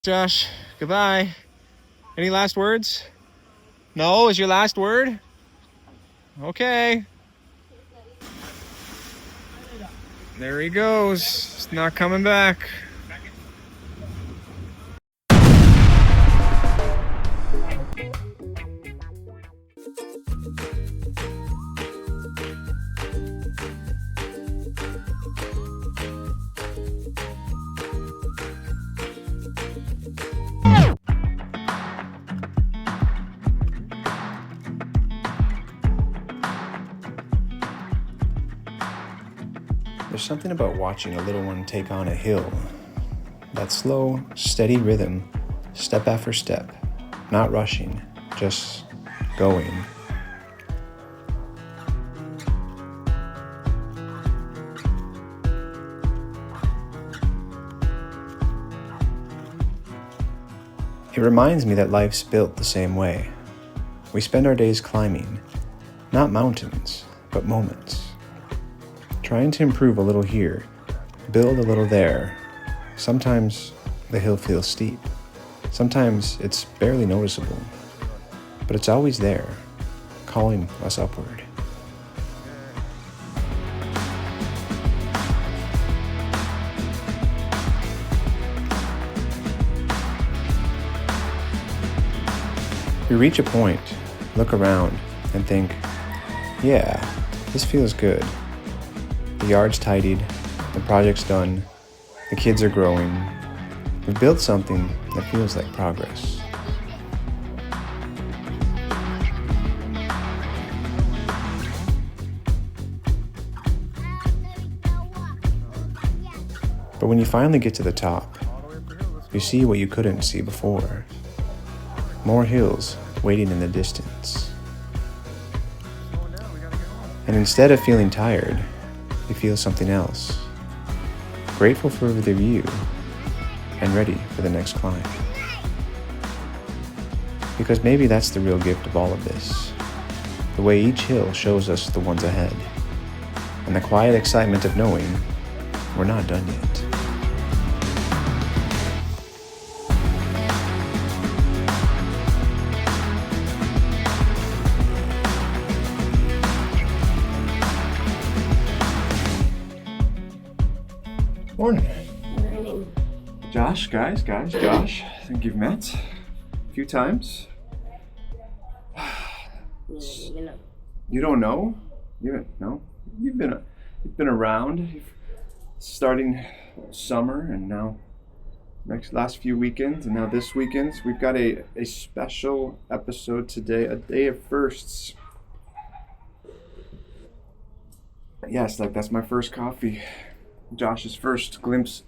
Josh, goodbye. Any last words? No, is your last word? Okay. There he goes. He's not coming back. There's something about watching a little one take on a hill. That slow, steady rhythm, step after step, not rushing, just going. It reminds me that life's built the same way. We spend our days climbing, not mountains, but moments. Trying to improve a little here, build a little there. Sometimes the hill feels steep. Sometimes it's barely noticeable. But it's always there, calling us upward. We reach a point, look around, and think, yeah, this feels good. The yard's tidied, the project's done, the kids are growing. We've built something that feels like progress. But when you finally get to the top, you see what you couldn't see before. More hills waiting in the distance. And instead of feeling tired, you feel something else. Grateful for the view and ready for the next climb. Because maybe that's the real gift of all of this. The way each hill shows us the ones ahead. And the quiet excitement of knowing we're not done yet. Morning. Morning. Josh, Josh. I think you've met a few times. You don't know? No? You've been around, starting summer and now last few weekends and now this weekend. We've got a special episode today, a day of firsts. Yes, that's my first coffee. Josh's first glimpse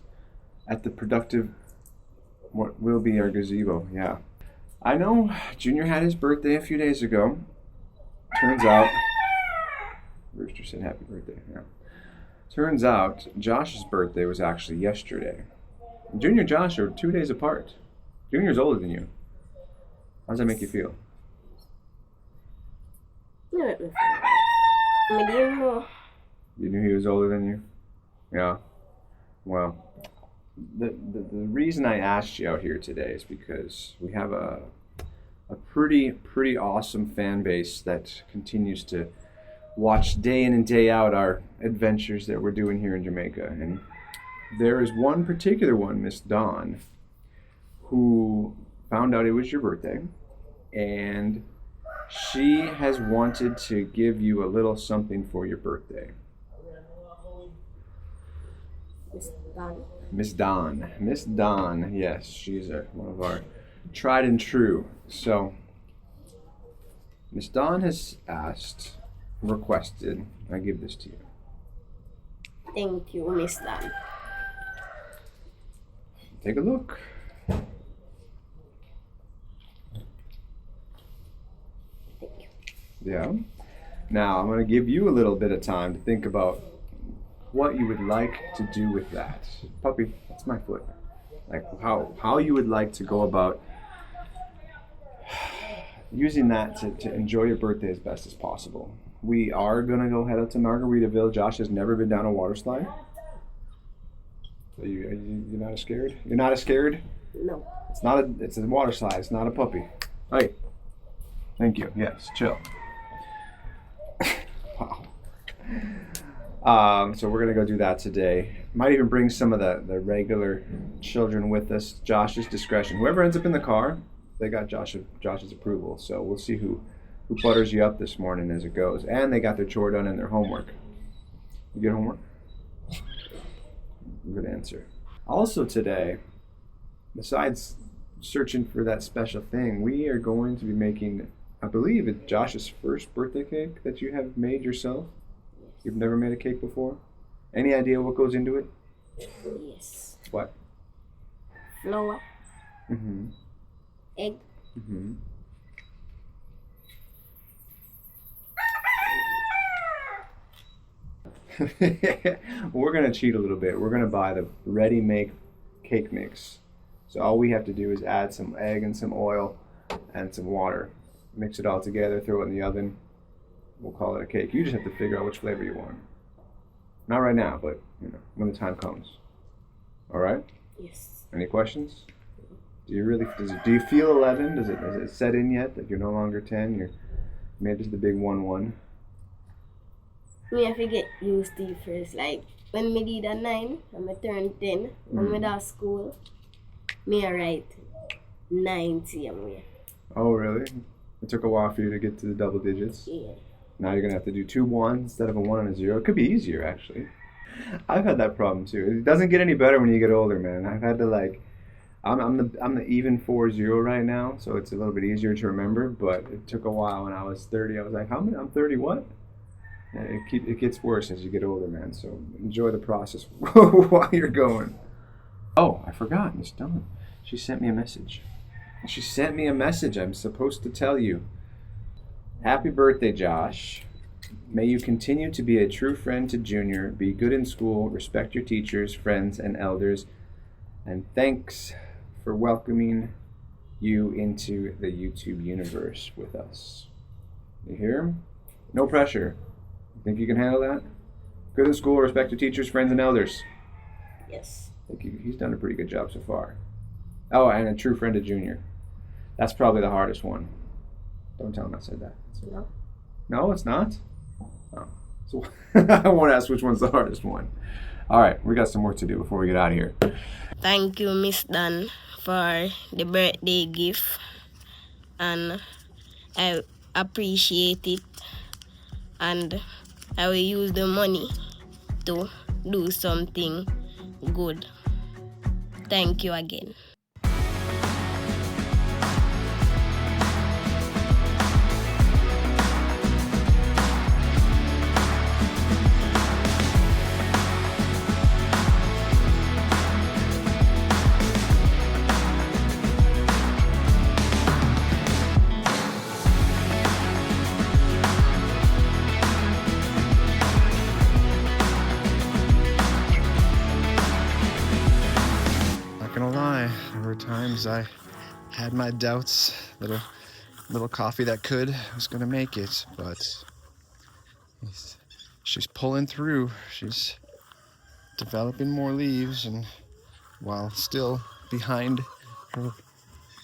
at the productive, what will be our gazebo, yeah. I know, Junior had his birthday a few days ago. Turns out, Rooster said happy birthday, yeah. Turns out, Josh's birthday was actually yesterday. Junior and Josh are 2 days apart. Junior's older than you. How does that make you feel? You knew he was older than you? Yeah. Well, the reason I asked you out here today is because we have a pretty awesome fan base that continues to watch day in and day out our adventures that we're doing here in Jamaica. And there is one particular one, Miss Dawn, who found out it was your birthday, and she has wanted to give you a little something for your birthday. Miss Dawn, yes, she's one of our tried and true. So, Miss Dawn has requested, I give this to you. Thank you, Miss Dan. Take a look. Thank you. Yeah. Now, I'm going to give you a little bit of time to think about what you would like to do with that. Puppy, that's my foot. Like how you would like to go about using that to enjoy your birthday as best as possible. We are going to go head out to Margaritaville. Josh has never been down a water slide. You're not as scared? You're not as scared? No. It's a water slide. It's not a puppy. Hey. Thank you. Yes, chill. Wow. So we're gonna go do that today. Might even bring some of the regular children with us. Josh's discretion. Whoever ends up in the car, they got Josh's approval. So we'll see who butters you up this morning as it goes. And they got their chore done and their homework. You get homework? Good answer. Also today, besides searching for that special thing, we are going to be making, I believe it's Josh's first birthday cake that you have made yourself. You've never made a cake before? Any idea what goes into it? Yes. What? Flour. Mm-hmm. Egg. Mm-hmm. We're gonna cheat a little bit. We're gonna buy the ready-made cake mix. So all we have to do is add some egg and some oil and some water. Mix it all together, throw it in the oven. We'll call it a cake. You just have to figure out which flavor you want. Not right now, but when the time comes. All right? Yes. Any questions? Do you feel 11? Does it set in yet that you're no longer 10? You're made to the big 1-1. Me have to get used to it first. Like when me did a 9 and I turned 10, when we at school, me I write 90 and we. Oh, really? It took a while for you to get to the double digits? Yeah. Now you're going to have to do 2 1s instead of a 1 and a 0. It could be easier, actually. I've had that problem, too. It doesn't get any better when you get older, man. I've had to, I'm the even 4-0 right now, so it's a little bit easier to remember, but it took a while. When I was 30, I was like, how many? I'm 30 what? And it gets worse as you get older, man, so enjoy the process while you're going. Oh, I forgot, Miss Dawn. She sent me a message. I'm supposed to tell you. Happy birthday, Josh. May you continue to be a true friend to Junior, be good in school, respect your teachers, friends, and elders, and thanks for welcoming you into the YouTube universe with us. You hear? No pressure. Think you can handle that? Good in school, respect your teachers, friends, and elders. Yes. I think he's done a pretty good job so far. Oh, and a true friend to Junior. That's probably the hardest one. Don't tell him I said that. No. No, it's not? Oh. So I won't ask which one's the hardest one. All right, we got some work to do before we get out of here. Thank you, Miss Dan, for the birthday gift. And I appreciate it. And I will use the money to do something good. Thank you again. There were times I had my doubts that a little coffee that could was going to make it, but she's pulling through. She's developing more leaves, and while still behind her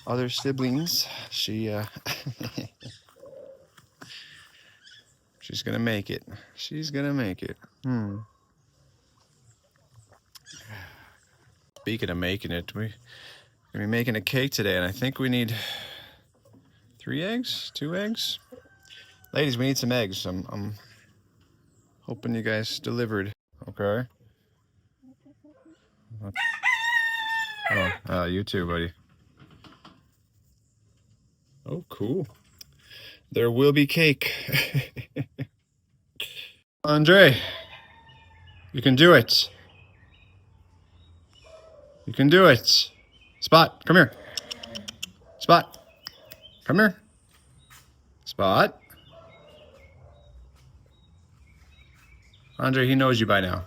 other siblings, she's going to make it. She's going to make it. Speaking of making it, we're going to be making a cake today, and I think we need 3 eggs? 2 eggs? Ladies, we need some eggs. I'm hoping you guys delivered. Okay? Oh, you too, buddy. Oh, cool. There will be cake. Andre, you can do it. You can do it. Spot, come here. Spot, come here. Spot. Andre, he knows you by now.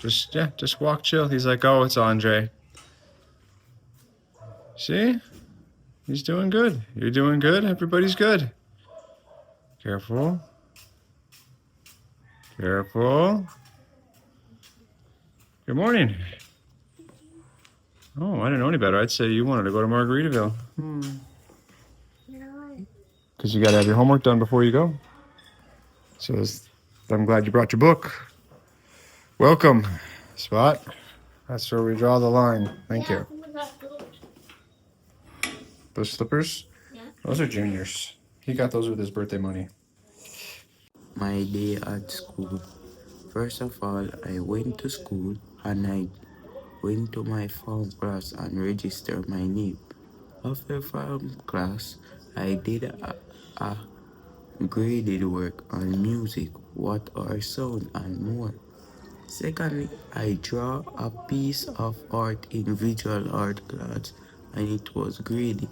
Just walk chill. He's like, oh, it's Andre. See? He's doing good. You're doing good. Everybody's good. Careful. Careful. Good morning. Oh, I didn't know any better. I'd say you wanted to go to Margaritaville. Because you got to have your homework done before you go. So I'm glad you brought your book. Welcome, Spot. That's where we draw the line. Thank you. Those slippers? Yeah. Those are Junior's. He got those with his birthday money. My day at school. First of all, I went to school and I went to my form class and registered my name. After form class, I did a graded work on music, what are sound and more. Secondly, I draw a piece of art in visual art class and it was graded.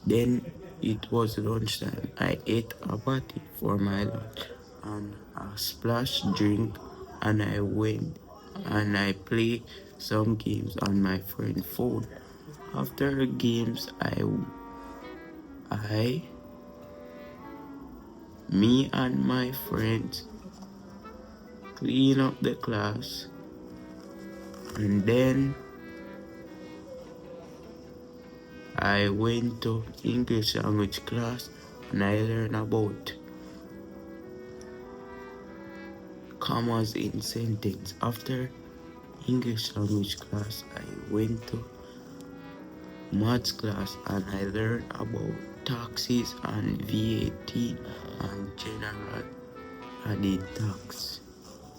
Then it was lunchtime. I ate a patty for my lunch and a splash drink and I went and I played some games on my friend's phone. After games, me and my friends clean up the class and then I went to English language class and I learned about commas in sentence. After English language class, I went to maths class and I learned about taxes and VAT and general added tax.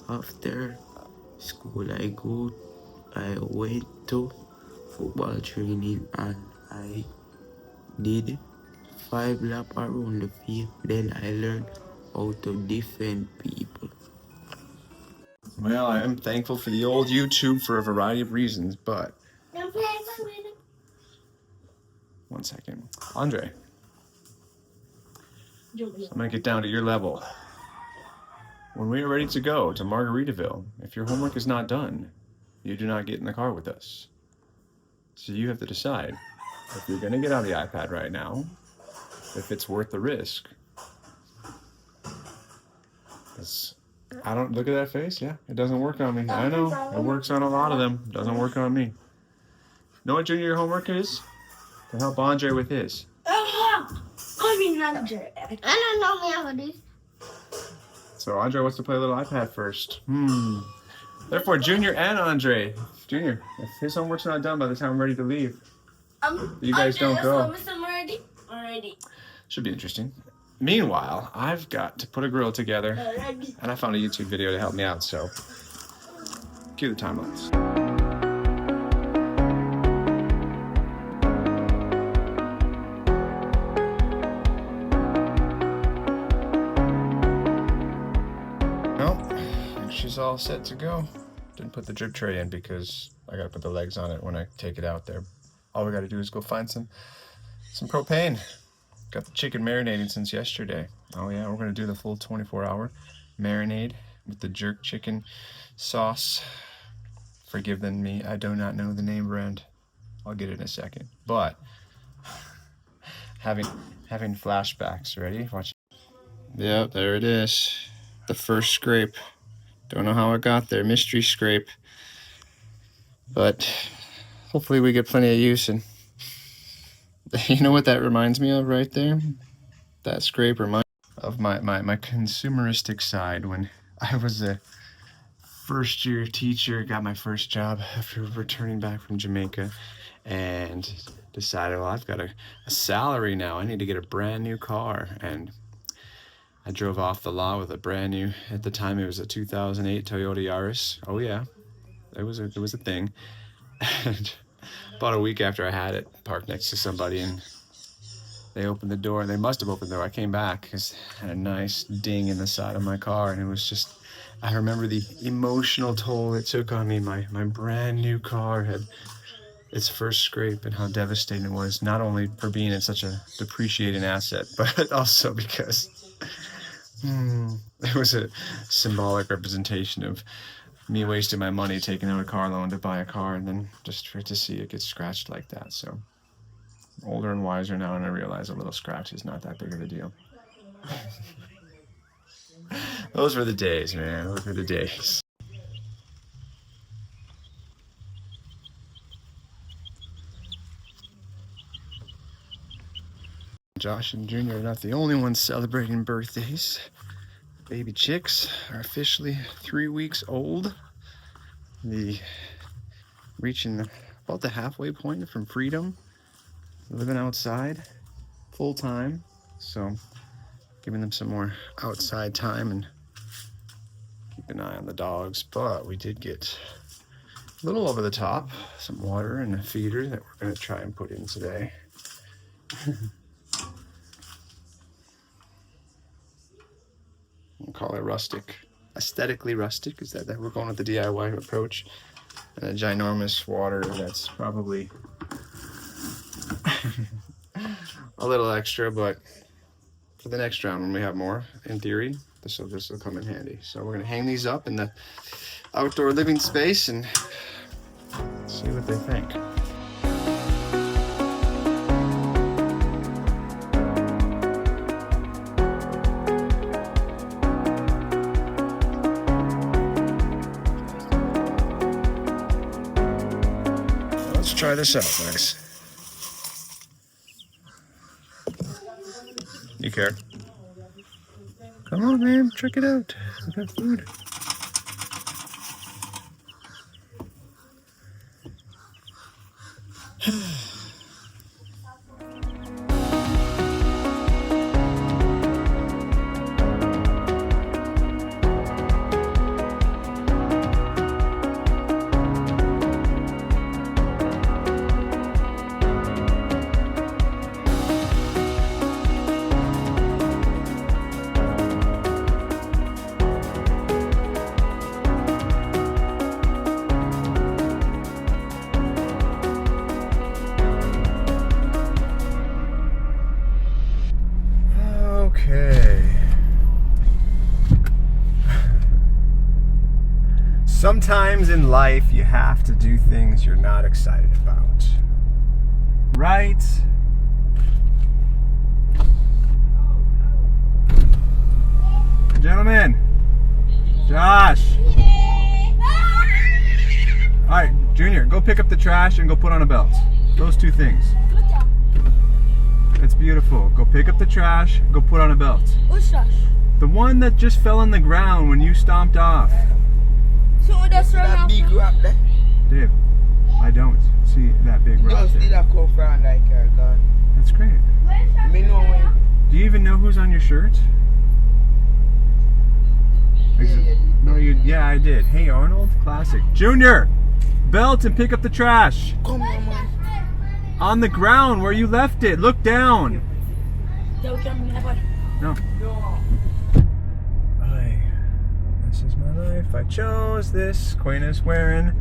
After school, I went to football training and I did 5 laps around the field. Then I learned how to defend people. Well, I am thankful for the old YouTube for a variety of reasons, but... One second. Andre. I'm going to get down to your level. When we are ready to go to Margaritaville, if your homework is not done, you do not get in the car with us. So you have to decide if you're going to get on the iPad right now, if it's worth the risk. I don't look at that face. Yeah, it doesn't work on me. I know it works on a lot of them. It doesn't work on me. Know what Junior your homework is? To help Andre with his. I don't know me how this. So Andre wants to play a little iPad first. Therefore, Junior and Andre. Junior, if his homework's not done by the time I'm ready to leave, you guys don't go. Already. Should be interesting. Meanwhile, I've got to put a grill together, and I found a YouTube video to help me out, so cue the timelines. Well, she's all set to go. Didn't put the drip tray in because I gotta put the legs on it when I take it out there. All we gotta do is go find some propane. Got the chicken marinating since yesterday. Oh yeah, we're gonna do the full 24-hour marinade with the jerk chicken sauce. Forgive me, I do not know the name brand. I'll get it in a second. But having flashbacks. Ready? Watch. Yep, there it is. The first scrape. Don't know how it got there. Mystery scrape. But hopefully we get plenty of use. And you know what that reminds me of right there? That scrape reminds me of my consumeristic side when I was a first-year teacher, got my first job after returning back from Jamaica, and decided, well, I've got a salary now. I need to get a brand new car. And I drove off the lot with a brand new, at the time it was a 2008 Toyota Yaris. Oh yeah, it was a thing. And about a week after I had it, parked next to somebody, and they opened the door. They must have opened the door. I came back because I had a nice ding in the side of my car, and it was just, I remember the emotional toll it took on me. My brand new car had its first scrape, and how devastating it was, not only for being in such a depreciating asset, but also because it was a symbolic representation of me wasting my money taking out a car loan to buy a car, and then just for it to see it get scratched like that. So older and wiser now, and I realize a little scratch is not that big of a deal. Those were the days, man. Those were the days. Josh and Junior are not the only ones celebrating birthdays. Baby chicks are officially 3 weeks old. Reaching about the halfway point from freedom, living outside full time. So giving them some more outside time and keep an eye on the dogs. But we did get a little over the top, some water and a feeder that we're going to try and put in today. We'll call it rustic, aesthetically rustic. Is that we're going with the DIY approach, and a ginormous water that's probably a little extra, but for the next round when we have more, in theory, this will come in handy. So we're gonna hang these up in the outdoor living space and see what they think. Let's try this out, guys. You care? Come on, man, check it out. We got food. Okay. Sometimes in life you have to do things you're not excited about. Right? Gentlemen. Josh. Alright, Junior, go pick up the trash and go put on a belt. Those two things. It's beautiful. Go pick up the trash, go put on a belt. Which trash? The one that just fell on the ground when you stomped off. So that's right now. Big rock there. Dave, I don't see that big rock Just did there. a come from like her God. That's great. Me know when. Do you even know who's on your shirt? No, yeah, I did. Hey, Arnold, classic. Junior, belt and pick up the trash. Come on, man. On the ground where you left it. Look down. No. Aye. This is my life. I chose this. Queen is wearing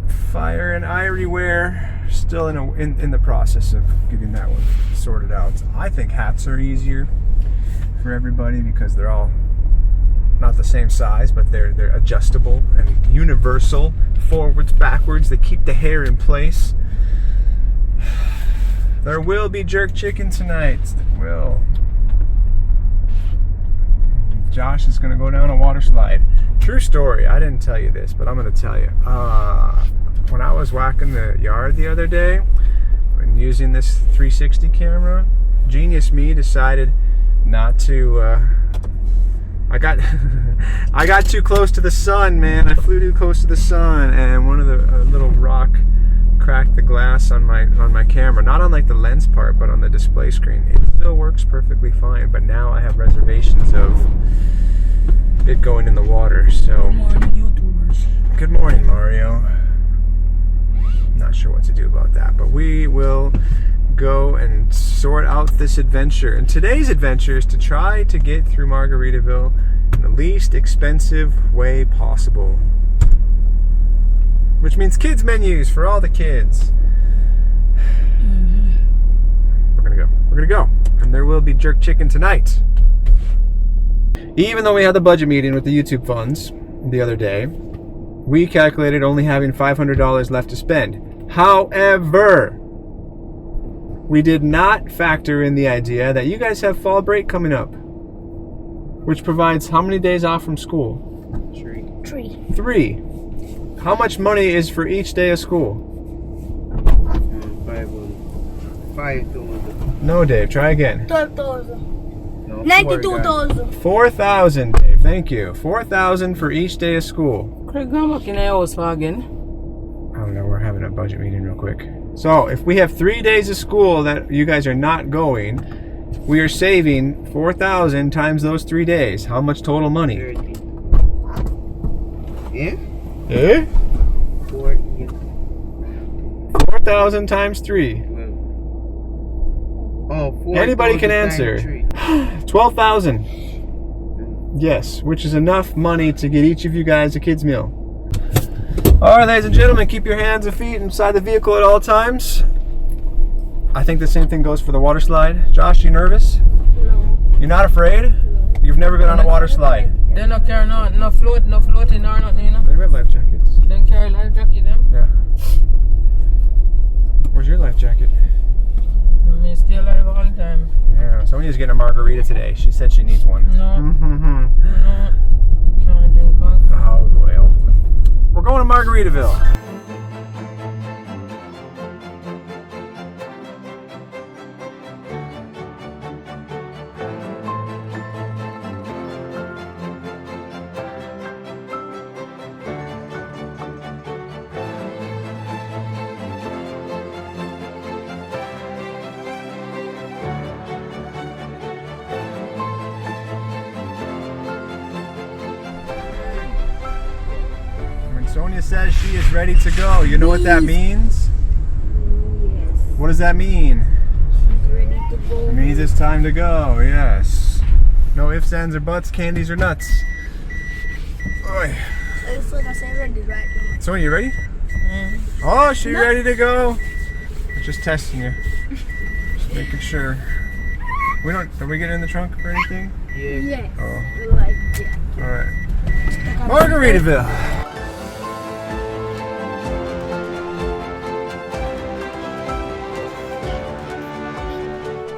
fire and irie wear. Still in the process of getting that one sorted out. I think hats are easier for everybody because they're all not the same size, but they're adjustable and universal. Forwards, backwards. They keep the hair in place. There will be jerk chicken tonight. There will. Josh is going to go down a water slide. True story. I didn't tell you this, but I'm going to tell you. When I was whacking the yard the other day and using this 360 camera, genius me decided not to. I got too close to the sun, man. I flew too close to the sun, and one of the little rock cracked the glass on my camera, not on like the lens part, but on the display screen. It still works perfectly fine, but now I have reservations of it going in the water. So, good morning, Mario. Not sure what to do about that, but we will go and sort out this adventure. And today's adventure is to try to get through Margaritaville in the least expensive way possible. Which means kids menus for all the kids. We're gonna go. And there will be jerk chicken tonight. Even though we had the budget meeting with the YouTube funds the other day, we calculated only having $500 left to spend. However, we did not factor in the idea that you guys have fall break coming up, which provides how many days off from school? 3. How much money is for each day of school? 5,000. No, Dave. Try again. 12,000. No, 92,000. 4,000, Dave. Thank you. 4,000 for each day of school. Craig, come back in the house for again. I don't know. We're having a budget meeting real quick. So if we have 3 days of school that you guys are not going, we are saving 4,000 times those 3 days. How much total money? 30. Yeah? Eh? 40. 4,000 times 3. Oh, 4,000 Anybody can times answer. 3. 12,000. Yes, which is enough money to get each of you guys a kid's meal. All right, ladies and gentlemen, keep your hands and feet inside the vehicle at all times. I think the same thing goes for the water slide. Josh, you nervous? No. You're not afraid? You've never been on a water slide? They don't carry no floating or nothing, you know. They have life jackets. They don't carry life jacket, them. Yeah. Where's your life jacket? Me stay alive all the time. Yeah, Sonia's getting a margarita today. She said she needs one. No. Mm-hmm. No. Can't drink alcohol. Oh, boy. Oh, boy. We're going to Margaritaville. When Sonia says she is ready to go, you know what that means? Yes. What does that mean? She's ready to go. It means it's time to go, yes. No ifs, ands, or buts, candies, or nuts. Oy. So that's ready right now. Sonia, you ready? Oh, she ready to go? I'm just testing you. Just making sure. Are we getting in the trunk or anything? Yeah. Yes. Oh, We like that. alright. Margaritaville!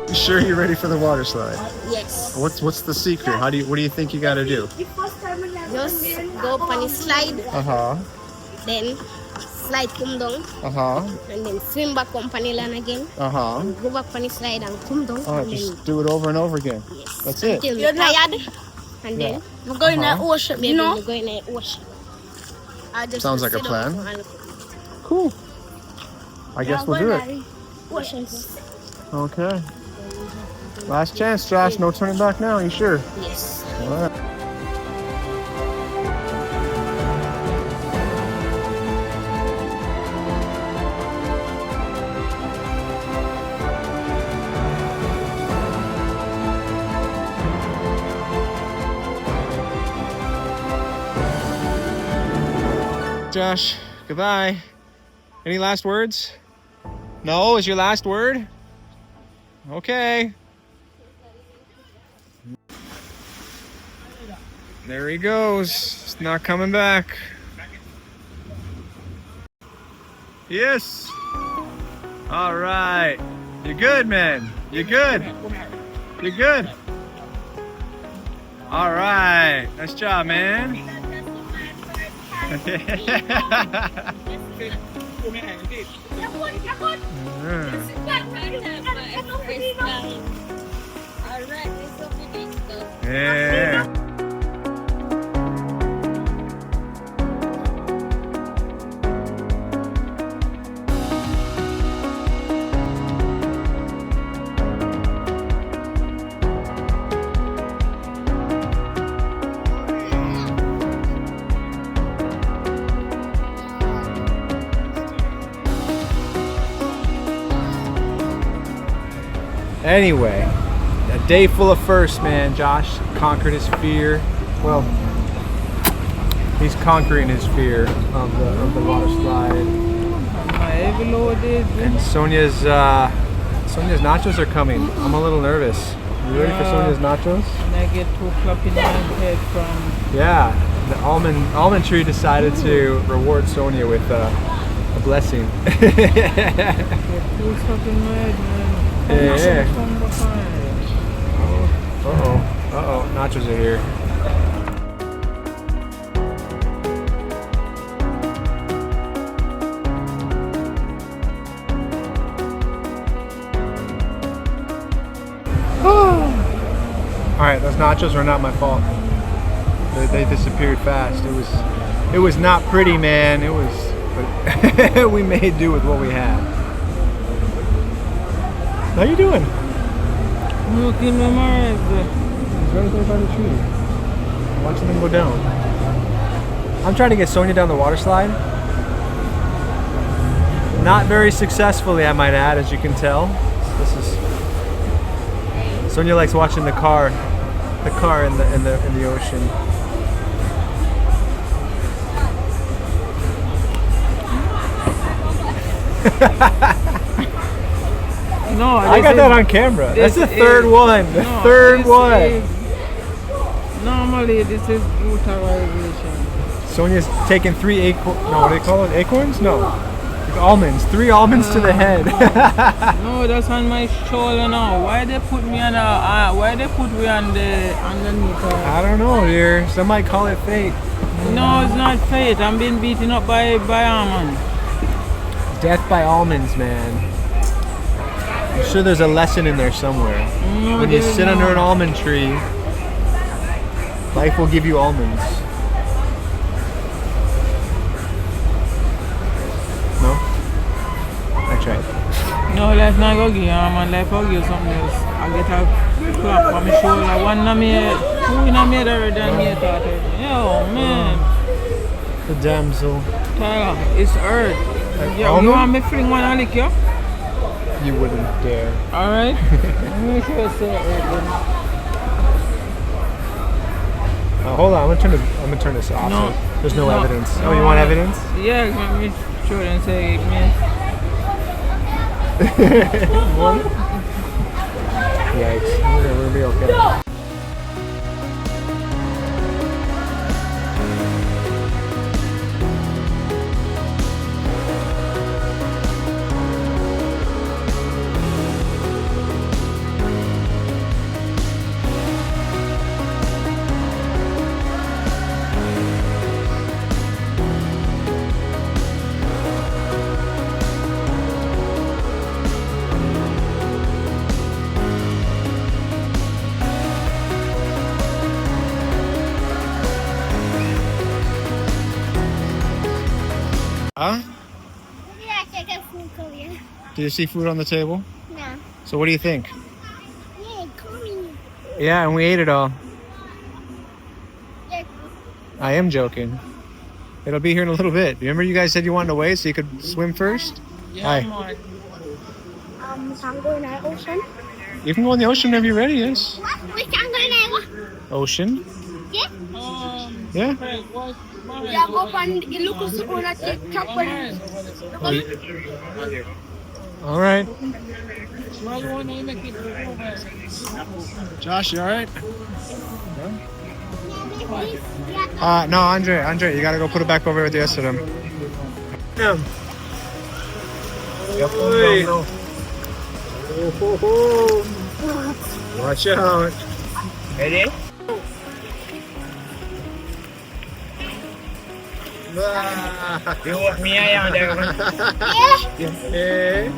You sure you're ready for the water slide? Yes. What's the secret? What do you think you gotta do? Just go up on the slide, Uh-huh. then slide come down, Uh-huh. and then swim back up on the land again. Uh-huh. Go back on the slide and come down. Oh, and just do it over and over again. then, yes. That's it. Until you're tired. And then We're going in the Uh-huh. ocean, maybe you know? we're going in the ocean. I just Sounds like a sit down plan. and- Cool. I guess we'll do it. Oceans. Okay. Last chance, Josh. No turning back now. You sure? Yes. All right. Josh, goodbye. Any last words? No, is your last word? Okay. There he goes. He's not coming back. Yes. All right. You're good, man. You're good. You're good. All right. Nice job, man. Yeah. Anyway, a day full of firsts, man. Josh conquered his fear. Well, he's conquering his fear of the water slide. My heavy load is. And Sonia's nachos are coming. I'm a little nervous. You ready for Sonia's nachos? And I get too clap in my head from. Yeah, the almond tree decided to reward Sonia with a blessing. Get too stuck in my head, man. Yeah. From behind. Uh-oh, nachos are here. Alright, those nachos are not my fault. They disappeared fast. It was not pretty, man. But we made do with what we had. How you doing? Looking at my He's right there by the tree. Watching them go down. I'm trying to get Sonia down the water slide. Not very successfully, I might add, as you can tell. This is Sonia likes watching the car in the ocean. No, I got that on camera. That's the third one. The third one. Normally, this is brutalization. Sonia's taken 3 acorns. No, what do they call it? Acorns? No. Like almonds. 3 almonds to the head. No, that's on my shoulder now. Why they put me on why they put me on the underneath? I don't know, dear. Some might call it fate. No, it's not fate. I'm being beaten up by almonds. Death by almonds, man. I'm sure there's a lesson in there somewhere. No, When you there's sit under not. an almond tree, life will give you almonds. No? I tried. No, life not gonna give you almond. Life will give you something else. I get a clap on my shoulder. One in my head, 2 in my head already, and me thought, yo, man. The damsel. Tyler, it's earth. Yeah, almond? you want me fling one and lick you? You wouldn't dare. Alright. Make sure it's earth. Hold on, I'm gonna turn this off. No. There's no No. evidence. Oh, you want evidence? Yeah, let me show and say, man. Yikes. We're gonna be okay. Huh? Yeah, I get food Korea. Do you see food on the table? No. So what do you think? Yeah, Korea. Yeah, and we ate it all. Yeah. I am joking. It'll be here in a little bit. Remember you guys said you wanted to wait so you could swim first? Hi. Can go in the ocean. You can go in the ocean whenever you're ready, yes. We can go in Ocean? Yeah. Yeah. Yeah, go and look at the one at the top. All right. Josh, you all right? No, Andre, you gotta go put it back over with the rest of them. Yeah. Watch out. Ready? You want me around there? Yeah.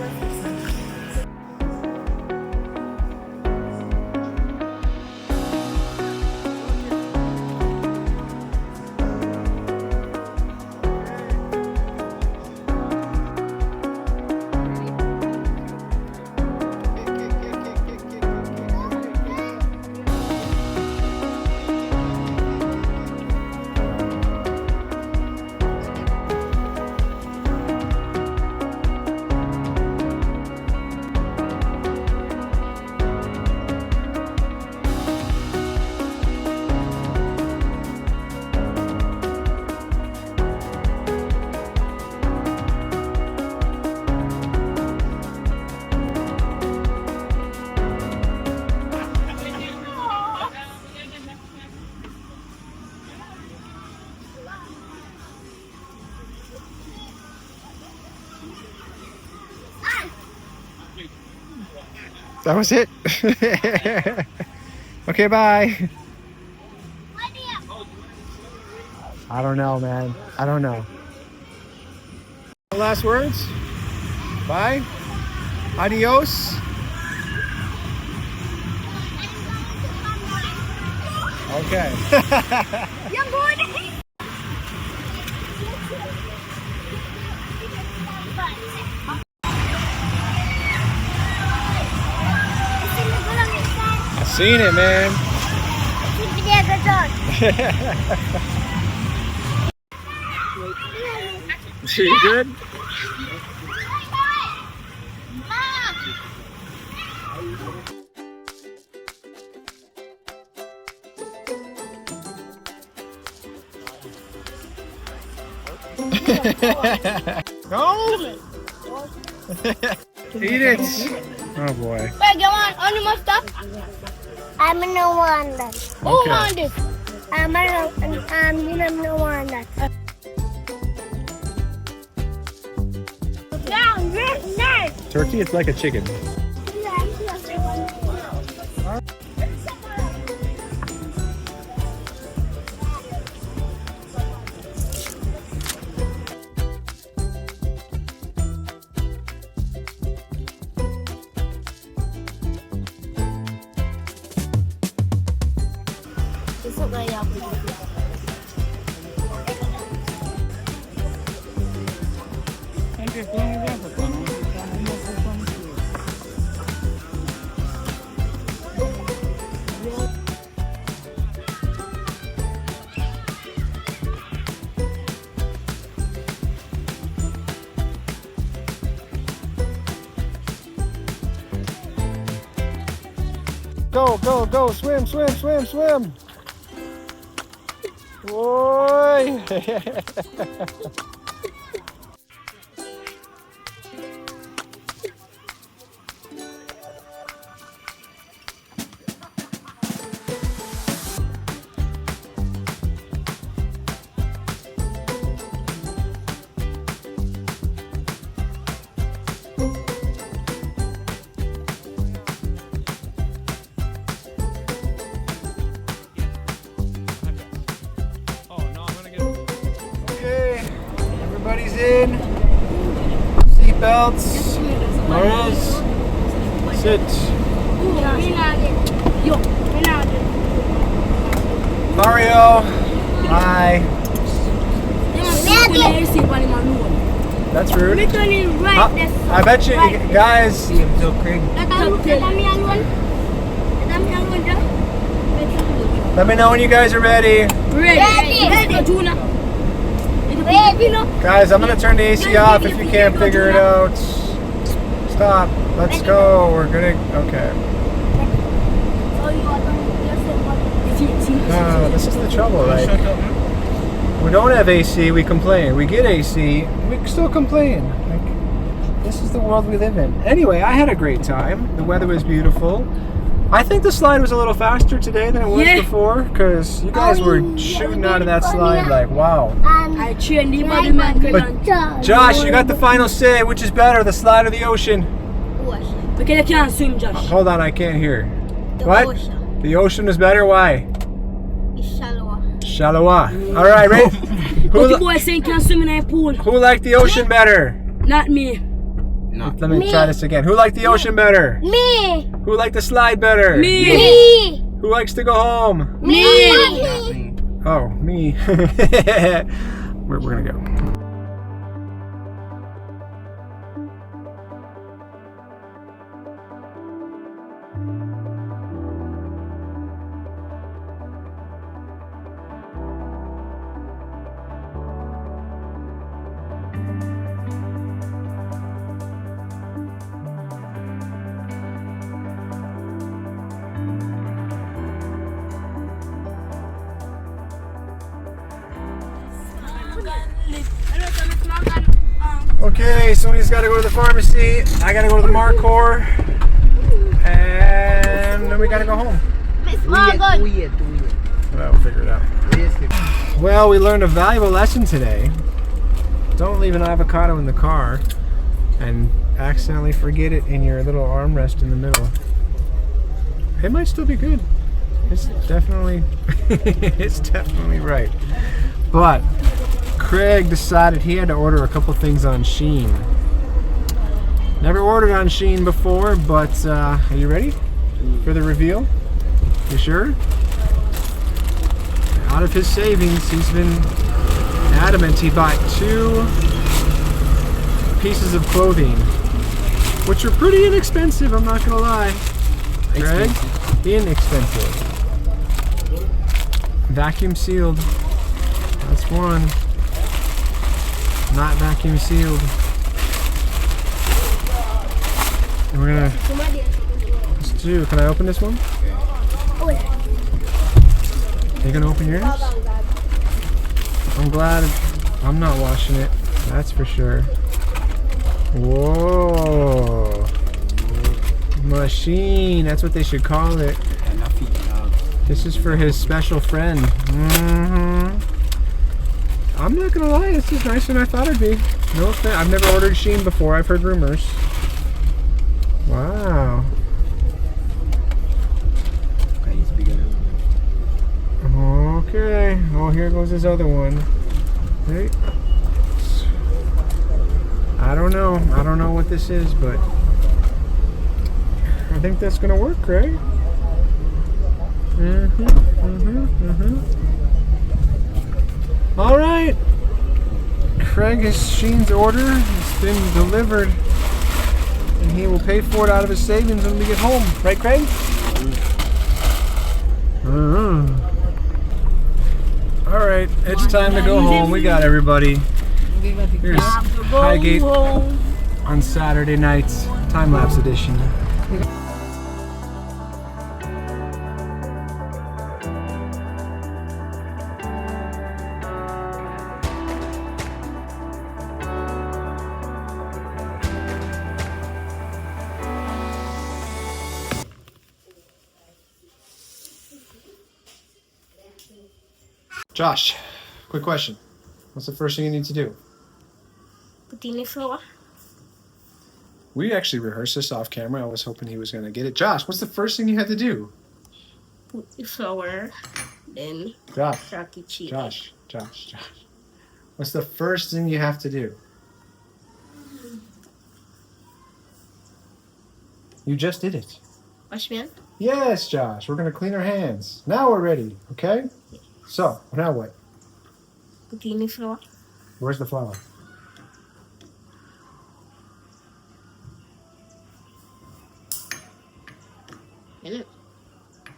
That was it. Okay, bye. I don't know, man. I don't know. Last words? Bye. Adios. Okay. Young boy. I seen it, man. You good? No! Eat it! Oh boy. Wait, go on your stuff. I'm in the one that. Who on this? I'm in the one that. Down, very nice. Turkey, it's like a chicken. Go, go, go, swim, swim, swim, swim. Boy. Everybody's in. Seatbelts. Laura's. Sit. Mario. Hi. That's rude. I bet you guys. Let me know when you guys are ready. Guys, I'm gonna turn the AC off if you can't figure it out. Stop. Let's go. We're gonna. Okay. This is the trouble. Like, we don't have AC, we complain. We get AC, we still complain. Like, this is the world we live in. Anyway, I had a great time. The weather was beautiful. I think the slide was a little faster today than it was before, because you guys were shooting out of that slide like, wow. But Josh, you got the final say. Which is better, the slide or the ocean? Because I can't swim, Josh. Hold on, I can't hear. The What? ocean. The ocean is better? Why? It's shallower. Shallower. All right, ready? But the boy saying can't swim in a pool. Who liked the ocean better? Not me. Let me try this again. Who liked the ocean better? Me. Who liked the slide better? Me. Who likes to go home? Me. Oh, me. We're gonna go. Okay, somebody's got to go to the pharmacy. I got to go to the Marcor. And then we got to go home. Well, we'll figure it out. Well, we learned a valuable lesson today. Don't leave an avocado in the car and accidentally forget it in your little armrest in the middle. It might still be good. It's definitely, it's definitely right. But Craig decided he had to order a couple things on Shein. Never ordered on Shein before, but are you ready for the reveal? You sure? out of his savings, he's been adamant he bought 2 pieces of clothing, which are pretty inexpensive, I'm not gonna lie. Greg? Inexpensive. Vacuum sealed. That's one. Not vacuum sealed. And we're gonna. Let's do. Can I open this one? Are you gonna open yours? I'm glad I'm not washing it. That's for sure. Whoa. Machine. That's what they should call it. This is for his special friend. I'm not gonna lie, this is nicer than I thought it'd be. No offense. I've never ordered Shein before. I've heard rumors. Wow. Okay. Oh, here goes his other one. Hey. I don't know. I don't know what this is, but I think that's gonna work, right? All right. Craig has Sheen's order. It's been delivered, and he will pay for it out of his savings when we get home. Right, Craig? All right, it's time to go home. We got everybody. Here's Highgate on Saturday nights, time-lapse edition. Josh, quick question. What's the first thing you need to do? Put in the flour. We actually rehearsed this off camera. I was hoping he was going to get it. Josh, what's the first thing you had to do? Put the flour. Then Josh, crack the cheese. Josh. What's the first thing you have to do? You just did it. Wash my hand. Yes, Josh. We're going to clean our hands. Now we're ready, okay? So, now what? Put in the flour. Where's the flour?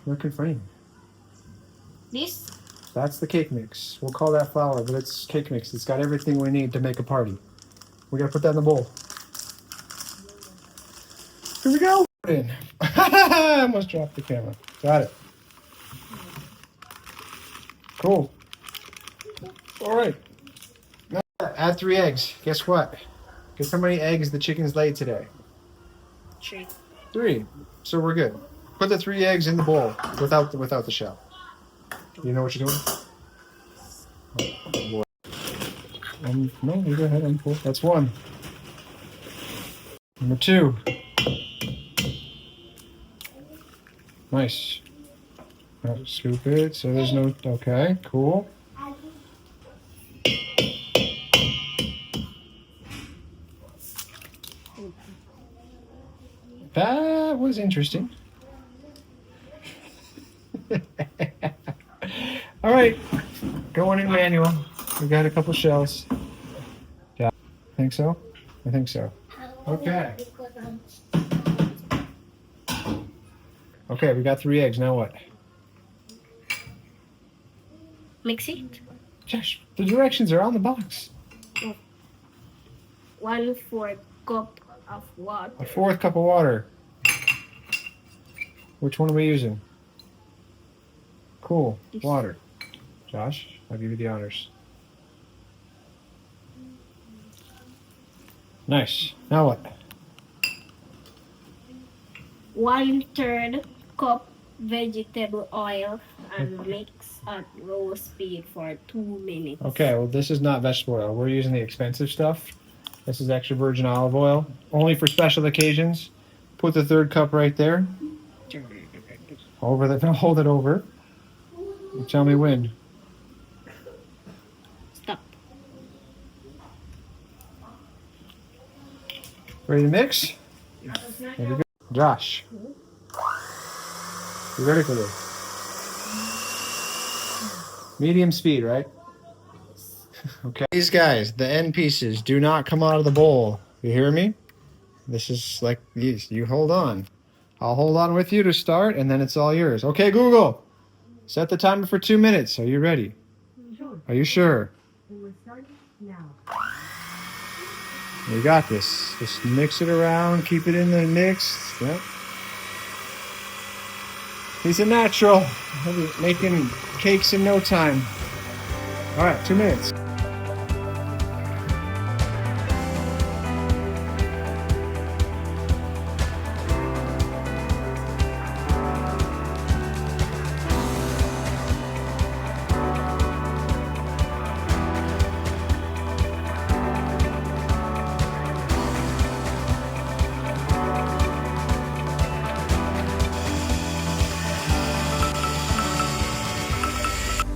Look in front of you. This? That's the cake mix. We'll call that flour, but it's cake mix. It's got everything we need to make a party. We gotta put that in the bowl. Here we go. In. I almost dropped the camera. Got it. Cool. All right. Now add 3 eggs. Guess what? Guess how many eggs the chickens laid today? 3. 3. So we're good. Put the 3 eggs in the bowl without the shell. You know what you're doing? Oh, boy. No, you go ahead. I'm cool. That's 1. Number 2. Nice. Now scoop it so there's no. Okay, cool. That was interesting. All right, going in manual. We got a couple shells. Yeah, think so? I think so. Okay. Okay, we got 3 eggs. Now what? Mix it. Josh, the directions are on the box. 1/4 cup of water. A 4th cup of water. Which one are we using? Cool. Water. Josh, I'll give you the honors. Nice. Now what? 1/3 cup vegetable oil and mix at low speed for 2 minutes. Okay, well this is not vegetable oil. We're using the expensive stuff. This is extra virgin olive oil. Only for special occasions. Put the 3rd cup right there. Over the, hold it over. And tell me when. Stop. Ready to mix? There we go. Josh. You ready for this? Medium speed, right? Okay. These guys, the end pieces, do not come out of the bowl. You hear me? This is like these. You hold on. I'll hold on with you to start, and then it's all yours. Okay, Google. Set the timer for 2 minutes. Are you ready? Are you sure? You got this. Just mix it around. Keep it in the mix. Yep. He's a natural. He'll be making cakes in no time. All right, 2 minutes.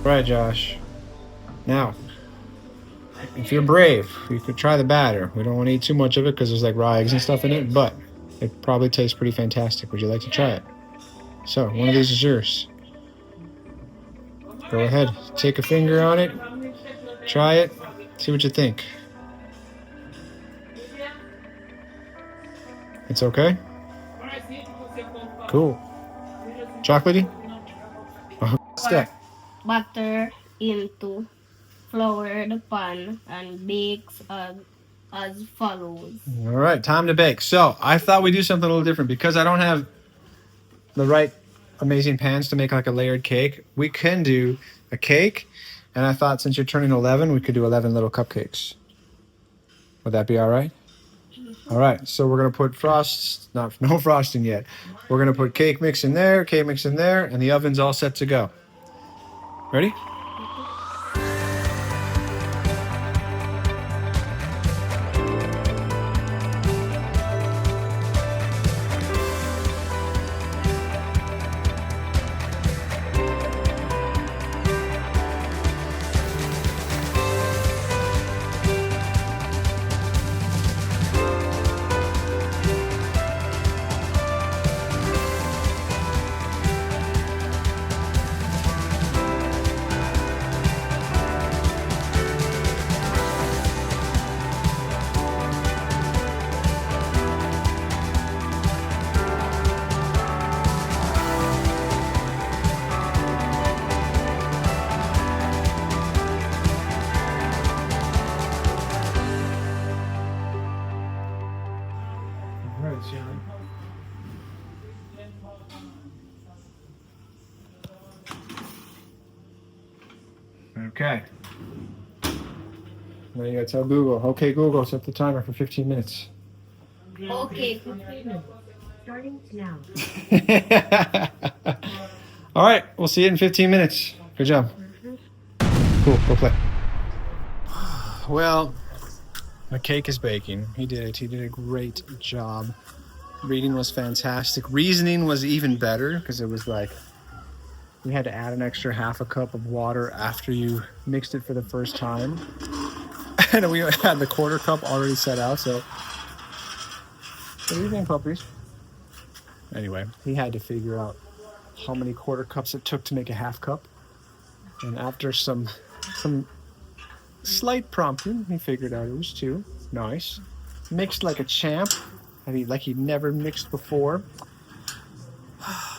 All right, Josh. Now, if you're brave, you could try the batter. We don't want to eat too much of it because there's like raw eggs and stuff in it, but it probably tastes pretty fantastic. Would you like to try it? So, one of these is yours. Go ahead. Take a finger on it. Try it. See what you think. It's okay? Cool. Chocolatey? Step. Butter into floured pan and bakes as follows. All right, time to bake. So I thought we'd do something a little different because I don't have the right amazing pans to make like a layered cake. We can do a cake, and I thought since you're turning 11, we could do 11 little cupcakes. Would that be all right? All right, so we're gonna put no frosting yet. We're gonna put cake mix in there, and the oven's all set to go. Ready? Okay. Now you gotta tell Google. Okay, Google, set the timer for 15 minutes. Okay. Starting now. All right, we'll see you in 15 minutes. Good job. Cool, go play. Well, the cake is baking. He did it. He did a great job. Reading was fantastic. Reasoning was even better because it was like we had to add an extra half a cup of water after you mixed it for the first time. And we had the quarter cup already set out, so good evening, puppies. Anyway, he had to figure out how many quarter cups it took to make a half cup. And after some slight prompting, he figured out it was 2. Nice. Mixed like a champ. Like he'd never mixed before.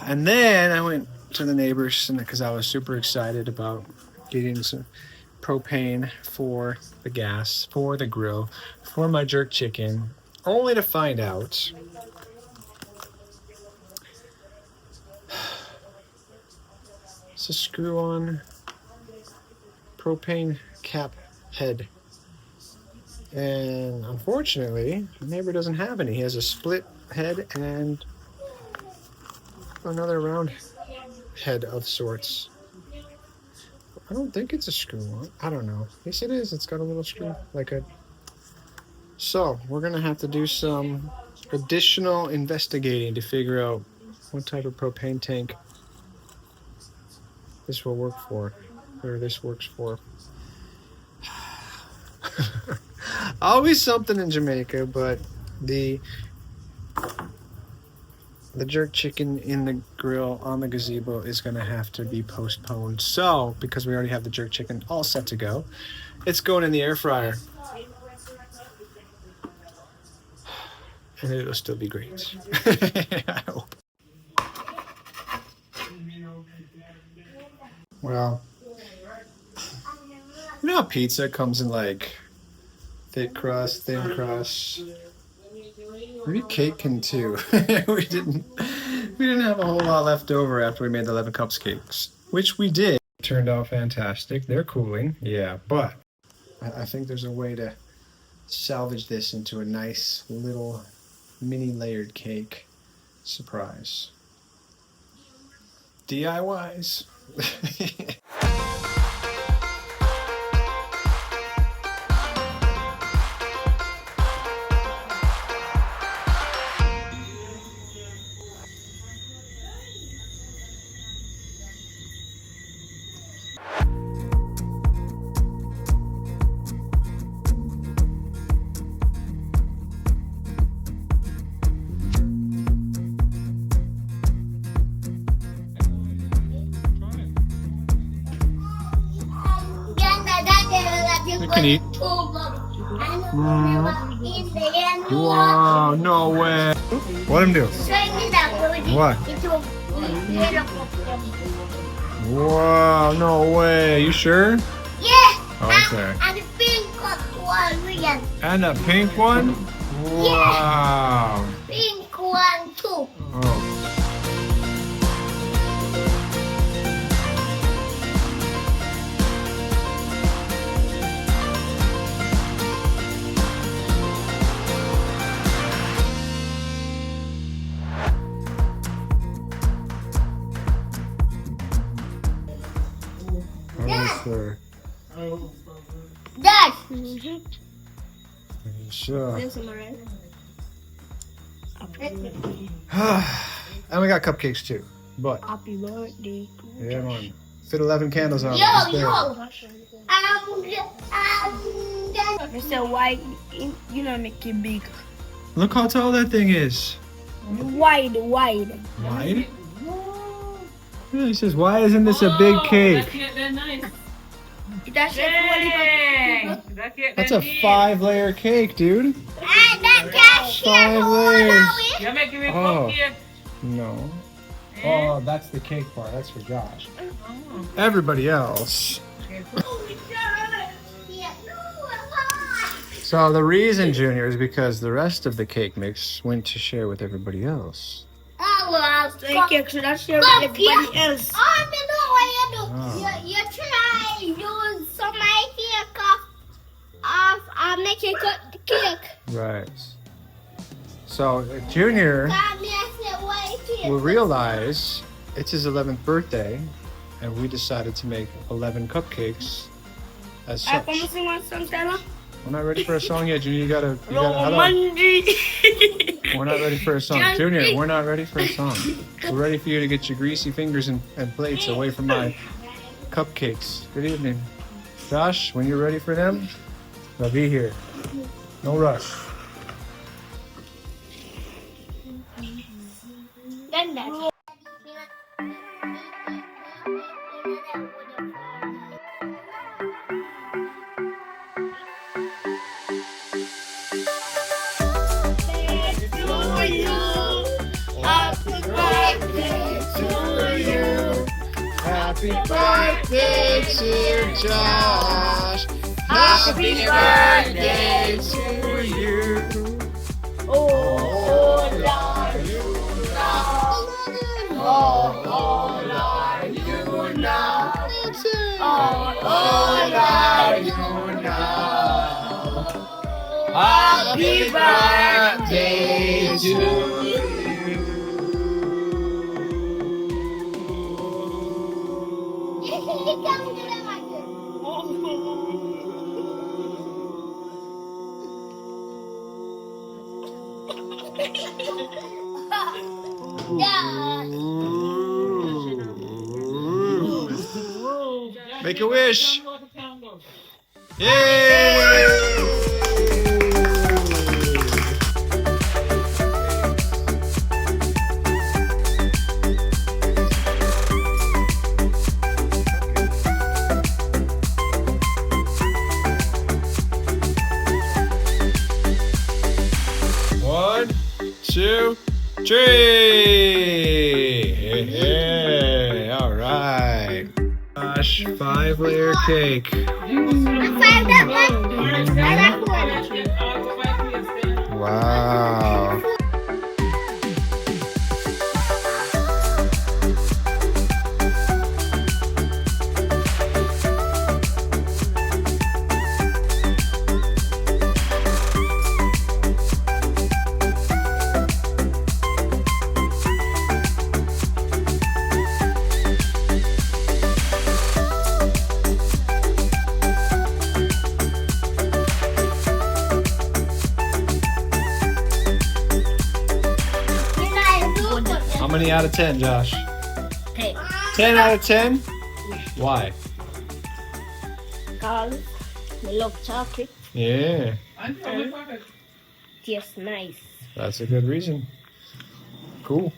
And then I went to the neighbors because I was super excited about getting some propane for the gas, for the grill, for my jerk chicken, only to find out it's a screw-on propane cap head. And unfortunately, the neighbor doesn't have any. He has a split head and another round head of sorts. I don't think it's a screw-on. I don't know. Yes, it is. It's got a little screw, So, we're going to have to do some additional investigating to figure out what type of propane tank this will work for, or this works for. Always something in Jamaica, but the the jerk chicken in the grill on the gazebo is going to have to be postponed. So, because we already have the jerk chicken all set to go, it's going in the air fryer. And it'll still be great. I hope. Well, you know how pizza comes in like thick crust, thin crust? Maybe cake can too. we didn't have a whole lot left over after we made the 11 cups cakes, which we did. Turned out fantastic. They're cooling, yeah, but I think there's a way to salvage this into a nice little mini layered cake surprise. DIYs. You can eat. Wow, no way. What him do? What? Wow, no way. You sure? Yeah. Okay. And the pink one. And a pink one? Wow. Pink one too. Oh. Sure. Dad. Sure. There's some alright. And we got cupcakes too. But Happy birthday. yeah, man. Fit 11 candles on. Mr. White, you know, make it big. Look how tall that thing is. Wide. Wide? Yeah, he says, why isn't this a big cake? That's That's a 5-layer cake, dude. 5 layers. You're making me Oh. cupcake. No. Oh, that's the cake part. That's for Josh. Everybody else. So the reason, Junior, is because the rest of the cake mix went to share with everybody else. cake, so that's your everybody else. You try use some my cake of make a cake. Right. So Junior will realize it's his 11th birthday, and we decided to make 11 cupcakes as such. Come sing one song, Stella. We're not ready for a song yet, Junior. You gotta hold on. Monday. We're not ready for a song. Junior, we're not ready for a song. We're ready for you to get your greasy fingers and plates away from my cupcakes. Good evening. Josh, when you're ready for them, they'll be here. No rush. Happy birthday to Josh. Happy birthday to you. Oh, Lord, you know. Oh, Lord, you know. Oh, Lord, you know. Happy birthday to you. Make a wish. Yay! Tree! Hey, all right. Gosh, 5-layer cake. Wow. How many out of 10, Josh? 10. 10 out of 10? Why? Because I love chocolate. Yeah, Tastes nice. that's a good reason. Cool.